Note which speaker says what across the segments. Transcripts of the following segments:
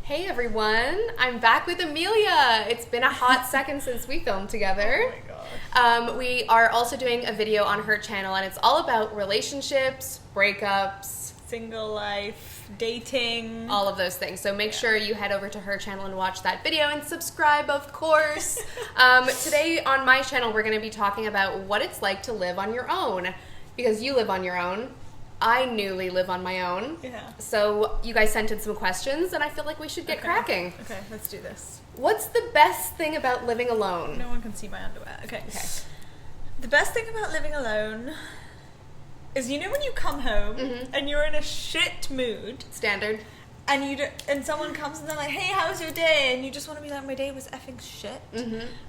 Speaker 1: Hey everyone, I'm back with Amelia. It's been a hot second since we filmed together.
Speaker 2: Oh my gosh.
Speaker 1: We are also doing a video on her channel and it's all about relationships, breakups,
Speaker 2: Single life, dating.
Speaker 1: all of those things. So make sure you head over to her channel and watch that video and subscribe, of course. Today on my channel, we're going to be talking about what it's like to live on your own. Because you live on your own. I newly live on my own.
Speaker 2: Yeah.
Speaker 1: So you guys sent in some questions and I feel like we should get cracking.
Speaker 2: Okay, let's do this.
Speaker 1: What's the best thing about living alone?
Speaker 2: No one can see my underwear. Okay. The best thing about living alone is, you know, when you come home and you're in a shit mood
Speaker 1: Standard.
Speaker 2: and someone comes and they're like, "Hey, how's your day?" and you just want to be like, "My day was effing shit."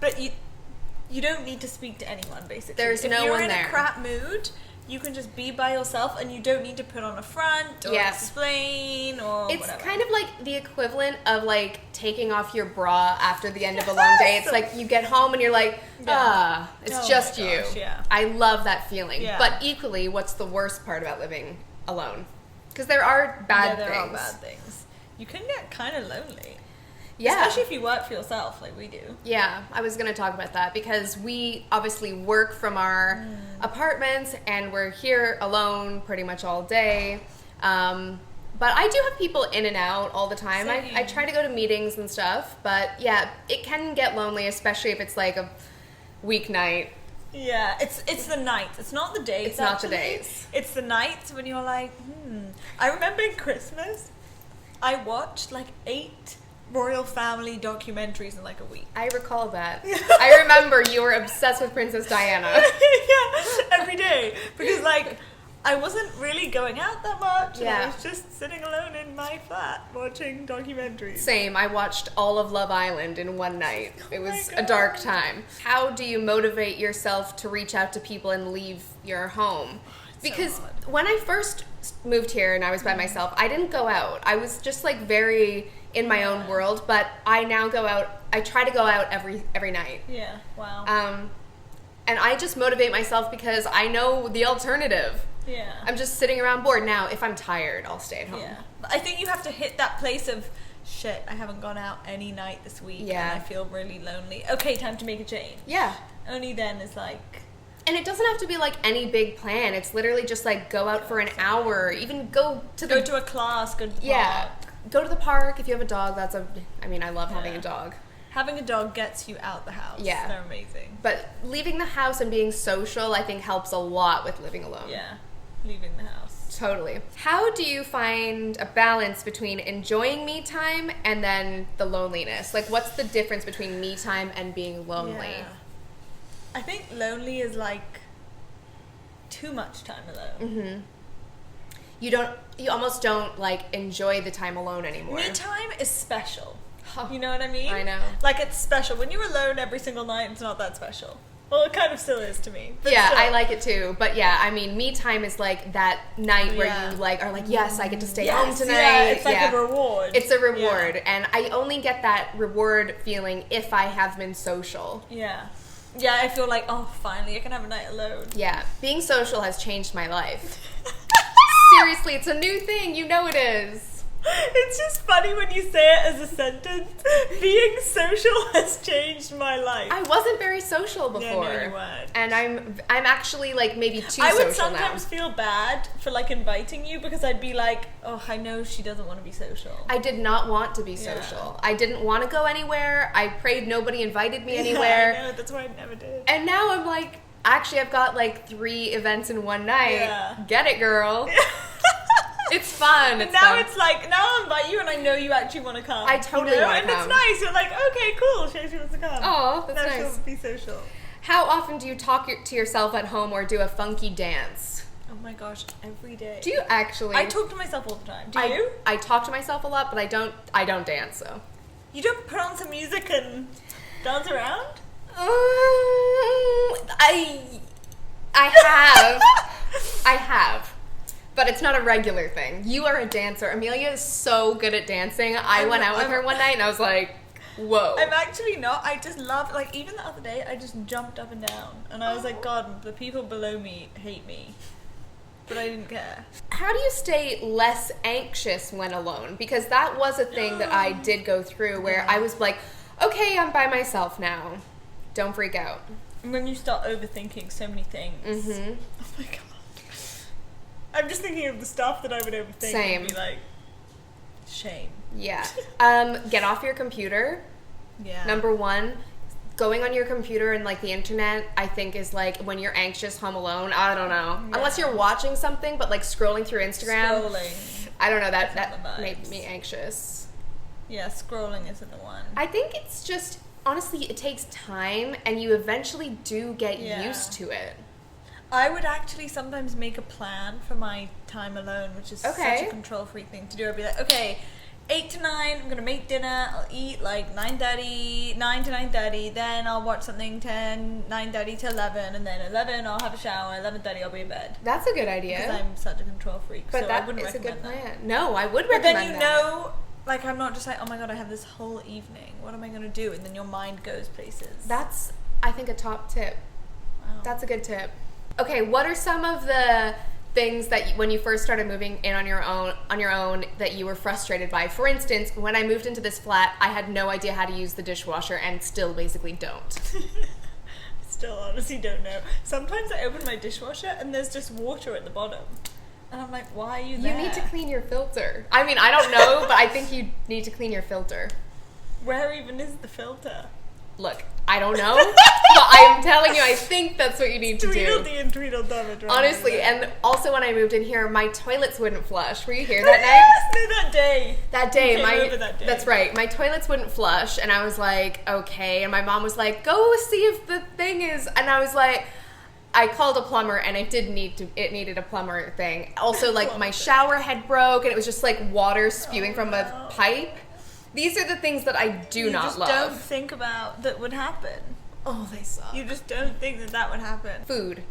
Speaker 2: But you don't need to speak to anyone, basically.
Speaker 1: There's no one
Speaker 2: If you're in
Speaker 1: there.
Speaker 2: a crap mood, you can just be by yourself and you don't need to put on a front or explain or
Speaker 1: It's
Speaker 2: whatever.
Speaker 1: kind of like the equivalent of like taking off your bra after the end of a long day. It's like you get home and you're like, it's
Speaker 2: Oh
Speaker 1: just
Speaker 2: my
Speaker 1: you.
Speaker 2: gosh, yeah.
Speaker 1: I love that feeling.
Speaker 2: Yeah.
Speaker 1: But equally, what's the worst part about living alone? Because there are bad
Speaker 2: there
Speaker 1: things.
Speaker 2: are bad things. You can get kind of lonely.
Speaker 1: Yeah.
Speaker 2: Especially if you work for yourself like we do.
Speaker 1: Yeah, I was going to talk about that because we obviously work from our apartments and we're here alone pretty much all day. But I do have people in and out all the time. I try to go to meetings and stuff, but yeah, it can get lonely, especially if it's like a weeknight.
Speaker 2: Yeah, it's the nights. It's not the days.
Speaker 1: It's not the
Speaker 2: actually.
Speaker 1: days.
Speaker 2: It's the nights when you're like, I remember in Christmas, I watched like 8 royal family documentaries in like a week.
Speaker 1: I recall that. I remember you were obsessed with Princess Diana.
Speaker 2: Yeah, every day. Because like, I wasn't really going out that much. And I
Speaker 1: Yeah.
Speaker 2: was just sitting alone in my flat watching documentaries.
Speaker 1: Same. I watched all of Love Island in one night. It was
Speaker 2: my
Speaker 1: a dark
Speaker 2: God.
Speaker 1: time. How do you motivate yourself to reach out to people and leave your home? Because
Speaker 2: hard.
Speaker 1: when I first moved here and I was by myself, I didn't go out. I was just like very in my own world, but I now go out. I try to go out every night.
Speaker 2: Yeah, wow.
Speaker 1: And I just motivate myself because I know the alternative.
Speaker 2: Yeah.
Speaker 1: I'm just sitting around bored. Now, if I'm tired, I'll stay at home.
Speaker 2: Yeah. But I think you have to hit that place of, shit, I haven't gone out any night this week
Speaker 1: Yeah.
Speaker 2: and I feel really lonely. Okay, time to make a change.
Speaker 1: Yeah.
Speaker 2: Only then is like...
Speaker 1: And it doesn't have to be like any big plan. It's literally just like go out for an hour, even go to the...
Speaker 2: Go to a class, go to the park.
Speaker 1: Go to the park if you have a dog. I love having a dog.
Speaker 2: Having a dog gets you out the house.
Speaker 1: Yeah.
Speaker 2: They're amazing.
Speaker 1: But leaving the house and being social, I think helps a lot with living alone.
Speaker 2: Yeah. Leaving the house.
Speaker 1: Totally. How do you find a balance between enjoying me time and then the loneliness? Like, what's the difference between me time and being lonely?
Speaker 2: Yeah. I think lonely is like too much time alone.
Speaker 1: You almost don't like enjoy the time alone anymore.
Speaker 2: Me time is special.
Speaker 1: Huh.
Speaker 2: You know what I mean?
Speaker 1: I know.
Speaker 2: Like, it's special. When you're alone every single night, it's not that special. Well, it kind of still is to me. But
Speaker 1: Yeah,
Speaker 2: still.
Speaker 1: I like it too. But yeah, I mean, me time is like that night where
Speaker 2: Yeah.
Speaker 1: you like are like, yes, I get to stay
Speaker 2: Yes,
Speaker 1: home tonight.
Speaker 2: Yeah, it's like a reward.
Speaker 1: It's a reward,
Speaker 2: Yeah.
Speaker 1: and I only get that reward feeling if I have been social.
Speaker 2: Yeah. Yeah, I feel like, oh, finally, I can have a night alone.
Speaker 1: Yeah, being social has changed my life. Seriously, it's a new thing. You know it is.
Speaker 2: It's just funny when you say it as a sentence. Being social has changed my life.
Speaker 1: I wasn't very social before.
Speaker 2: no, you weren't.
Speaker 1: And I'm actually like maybe too
Speaker 2: I
Speaker 1: social
Speaker 2: would sometimes
Speaker 1: now.
Speaker 2: feel bad for like inviting you because I'd be like, oh, I know she doesn't want to be social.
Speaker 1: I did not want to be
Speaker 2: Yeah.
Speaker 1: social. I didn't want to go anywhere. I prayed nobody invited me anywhere.
Speaker 2: Yeah, I know, that's why I never did.
Speaker 1: And now I'm like, actually, I've got like 3 events in one night.
Speaker 2: Yeah.
Speaker 1: Get it, girl. It's fun.
Speaker 2: And now it's like, now I invite you and I know you actually want to come.
Speaker 1: I totally
Speaker 2: you know?
Speaker 1: wanna
Speaker 2: And
Speaker 1: come.
Speaker 2: it's nice. You're like, okay, cool. She wants to come.
Speaker 1: Aw, that's
Speaker 2: now
Speaker 1: nice.
Speaker 2: she'll be social.
Speaker 1: How often do you talk to yourself at home or do a funky dance?
Speaker 2: Oh my gosh, every day.
Speaker 1: Do you actually?
Speaker 2: I talk to myself all the time. Do you?
Speaker 1: I talk to myself a lot, but I don't dance, so.
Speaker 2: You don't put on some music and dance around?
Speaker 1: I have. But it's not a regular thing. You are a dancer. Amelia is so good at dancing. I went out with her one night and I was like, whoa.
Speaker 2: I'm actually not. I just love, like, even the other day, I just jumped up and down. And I was like, God, the people below me hate me. but I didn't care.
Speaker 1: How do you stay less anxious when alone? Because that was a thing that I did go through where I was like, okay, I'm by myself now. Don't freak out.
Speaker 2: And when you start overthinking so many things.
Speaker 1: Mm-hmm.
Speaker 2: Oh my god. I'm just thinking of the stuff that I would overthink.
Speaker 1: Same.
Speaker 2: And be like, shame.
Speaker 1: Yeah. Get off your computer.
Speaker 2: Yeah.
Speaker 1: Number one. Going on your computer and like the internet, I think is like when you're anxious home alone. I don't know.
Speaker 2: Yeah.
Speaker 1: Unless you're watching something, but like scrolling through Instagram.
Speaker 2: Scrolling.
Speaker 1: I don't know,
Speaker 2: That's
Speaker 1: that
Speaker 2: not the
Speaker 1: made
Speaker 2: vibes.
Speaker 1: me anxious.
Speaker 2: Yeah, scrolling isn't the one.
Speaker 1: I think it's just, honestly, it takes time and you eventually do get used to it.
Speaker 2: I would actually sometimes make a plan for my time alone, which is such a control freak thing to do. I'd be like, okay, 8 to 9, I'm gonna make dinner, I'll eat like 9 to 9:30, then I'll watch something 9:30 to 11, and then 11 I'll have a shower, 11:30 I'll be in bed.
Speaker 1: That's a good idea.
Speaker 2: Because I'm such a control freak,
Speaker 1: But
Speaker 2: so
Speaker 1: that
Speaker 2: I wouldn't
Speaker 1: is a
Speaker 2: recommend
Speaker 1: good
Speaker 2: that.
Speaker 1: plan. No, I would
Speaker 2: But
Speaker 1: recommend
Speaker 2: then you
Speaker 1: that.
Speaker 2: know, like I'm not just like, oh my god, I have this whole evening, what am I gonna do? And then your mind goes places.
Speaker 1: That's, I think, a top tip.
Speaker 2: Wow.
Speaker 1: That's a good tip. Okay, what are some of the things that when you first started moving in on your own that you were frustrated by? For instance, when I moved into this flat, I had no idea how to use the dishwasher and still basically don't.
Speaker 2: Still honestly don't know. Sometimes I open my dishwasher and there's just water at the bottom. And I'm like, why are you there?
Speaker 1: You need to clean your filter. I mean, I don't know, but I think you need to clean your filter.
Speaker 2: Where even is the filter?
Speaker 1: Look, I don't know, but I'm telling you, I think that's what you need to do.
Speaker 2: Tweedledee and Tweedledum.
Speaker 1: Honestly, and also when I moved in here, my toilets wouldn't flush. Were you here that night?
Speaker 2: No, that day.
Speaker 1: That day,
Speaker 2: You came over that day.
Speaker 1: That's right. My toilets wouldn't flush, and I was like, okay. And my mom was like, go see if the thing is. And I was like, I called a plumber, and it needed a plumber thing. Also, like my shower head broke, and it was just like water spewing from a pipe. These are the things that I do not love.
Speaker 2: You just don't think about that would happen.
Speaker 1: Oh, they suck.
Speaker 2: You just don't think that would happen.
Speaker 1: Food.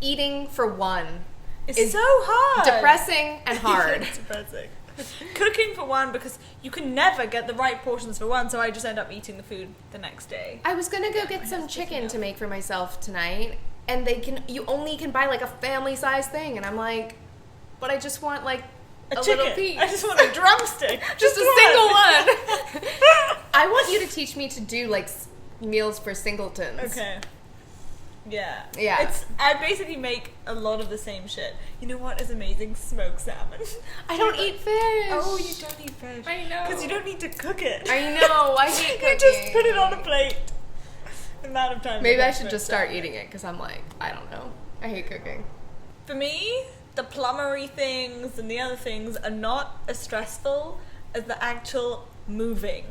Speaker 1: Eating for one.
Speaker 2: It's so hard.
Speaker 1: Depressing and hard.
Speaker 2: It's depressing. Cooking for one, because you can never get the right portions for one, so I just end up eating the food the next day.
Speaker 1: I was gonna go get some chicken to make for myself tonight, and you only can buy like a family size thing, and I'm like, but I just want like a little piece.
Speaker 2: I just want a drumstick.
Speaker 1: Just a single one. I want you to teach me to do like meals for singletons.
Speaker 2: Okay. Yeah.
Speaker 1: Yeah.
Speaker 2: I basically make a lot of the same shit. You know what is amazing? Smoked salmon.
Speaker 1: I don't eat fish.
Speaker 2: Oh, you don't eat fish.
Speaker 1: I know.
Speaker 2: Because you don't need to cook it.
Speaker 1: I know. I hate cooking.
Speaker 2: You just put it on a plate. The amount of time.
Speaker 1: Maybe I should just start eating it because I'm like, I don't know. I hate cooking.
Speaker 2: For me, the plumbery things and the other things are not as stressful as the actual moving.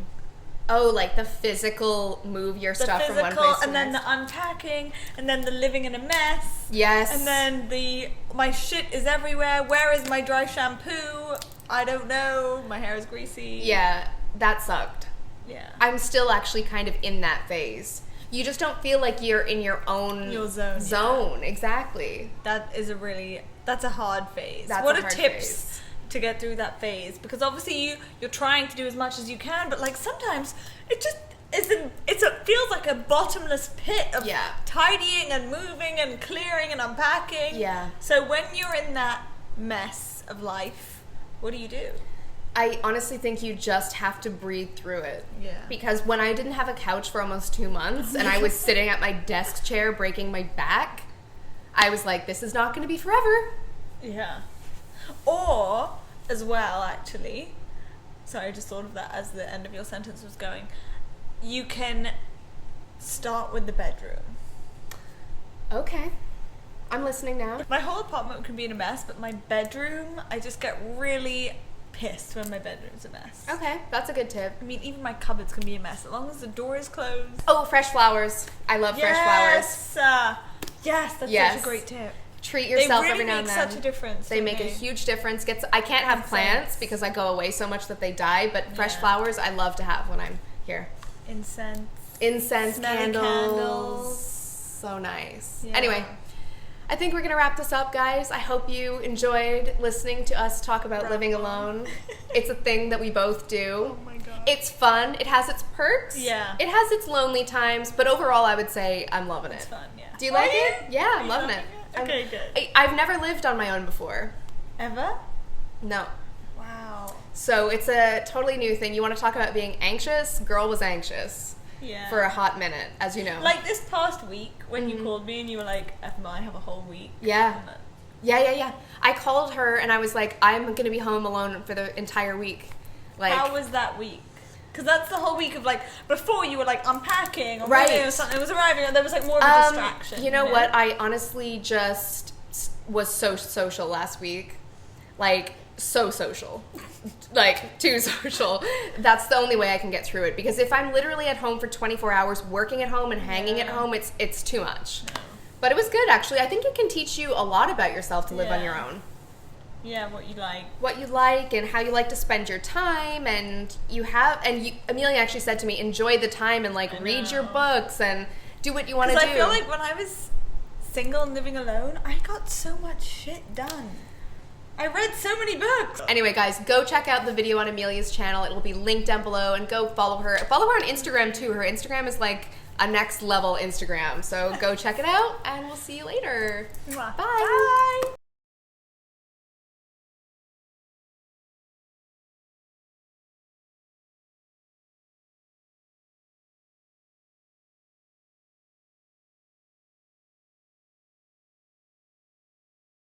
Speaker 1: Oh, like the physical move your stuff from one place to
Speaker 2: and then the unpacking, and then the living in a mess.
Speaker 1: Yes.
Speaker 2: And then my shit is everywhere. Where is my dry shampoo? I don't know. My hair is greasy.
Speaker 1: Yeah, that sucked.
Speaker 2: Yeah.
Speaker 1: I'm still actually kind of in that phase. You just don't feel like you're in your own
Speaker 2: zone.
Speaker 1: Yeah. Exactly.
Speaker 2: That's a hard phase. What are tips to get through that phase? Because obviously you're trying to do as much as you can, but like sometimes it just feels like a bottomless pit of tidying and moving and clearing and unpacking.
Speaker 1: Yeah.
Speaker 2: So when you're in that mess of life, what do you do?
Speaker 1: I honestly think you just have to breathe through it.
Speaker 2: Yeah.
Speaker 1: Because when I didn't have a couch for almost 2 months and I was sitting at my desk chair breaking my back, I was like, this is not going to be forever.
Speaker 2: Yeah. Or, as well, actually, sorry, I just thought of that as the end of your sentence was going, you can start with the bedroom.
Speaker 1: Okay. I'm listening now.
Speaker 2: My whole apartment can be in a mess, but my bedroom, I just get really pissed when my bedroom's a mess.
Speaker 1: Okay, that's a good tip.
Speaker 2: I mean, even my cupboards can be a mess, as long as the door is closed.
Speaker 1: Oh, fresh flowers. I love fresh flowers.
Speaker 2: Yes, that's such a great tip.
Speaker 1: Treat yourself every now and then.
Speaker 2: They really make such a difference.
Speaker 1: They make a huge difference. I can't have plants because I go away so much that they die, but fresh flowers I love to have when I'm here. Incense, candles. So nice. Yeah. Anyway, I think we're going to wrap this up, guys. I hope you enjoyed listening to us talk about living alone. It's a thing that we both do.
Speaker 2: Oh my god.
Speaker 1: It's fun. It has its perks.
Speaker 2: Yeah.
Speaker 1: It has its lonely times, but overall I would say I'm loving it.
Speaker 2: It's fun, yeah.
Speaker 1: Do you like it? Yeah, I'm loving it.
Speaker 2: Okay, good.
Speaker 1: I've never lived on my own before.
Speaker 2: Ever?
Speaker 1: No.
Speaker 2: Wow.
Speaker 1: So it's a totally new thing. You want to talk about being anxious? Girl was anxious.
Speaker 2: Yeah.
Speaker 1: For a hot minute, as you know.
Speaker 2: Like this past week when you called me and you were like, I have a whole week.
Speaker 1: Yeah. Yeah. I called her and I was like, I'm going to be home alone for the entire week. Like,
Speaker 2: how was that week? Because that's the whole week of like, before you were like unpacking or
Speaker 1: right.
Speaker 2: or something, it was arriving and there was like more of a distraction.
Speaker 1: You know what? I honestly just was so social last week. Like, so social. Like, too social. That's the only way I can get through it. Because if I'm literally at home for 24 hours, working at home and hanging at home, it's too much. No. But it was good, actually. I think it can teach you a lot about yourself to live on your own.
Speaker 2: Yeah, what you like.
Speaker 1: What you like and how you like to spend your time. And Amelia actually said to me, enjoy the time and, like, read your books and do what you want to do.
Speaker 2: Because I feel like when I was single and living alone, I got so much shit done. I read so many books.
Speaker 1: Anyway, guys, go check out the video on Amelia's channel. It will be linked down below, and go follow her. Follow her on Instagram, too. Her Instagram is like a next level Instagram. So go check it out, and we'll see you later.
Speaker 2: Bye.
Speaker 1: Bye.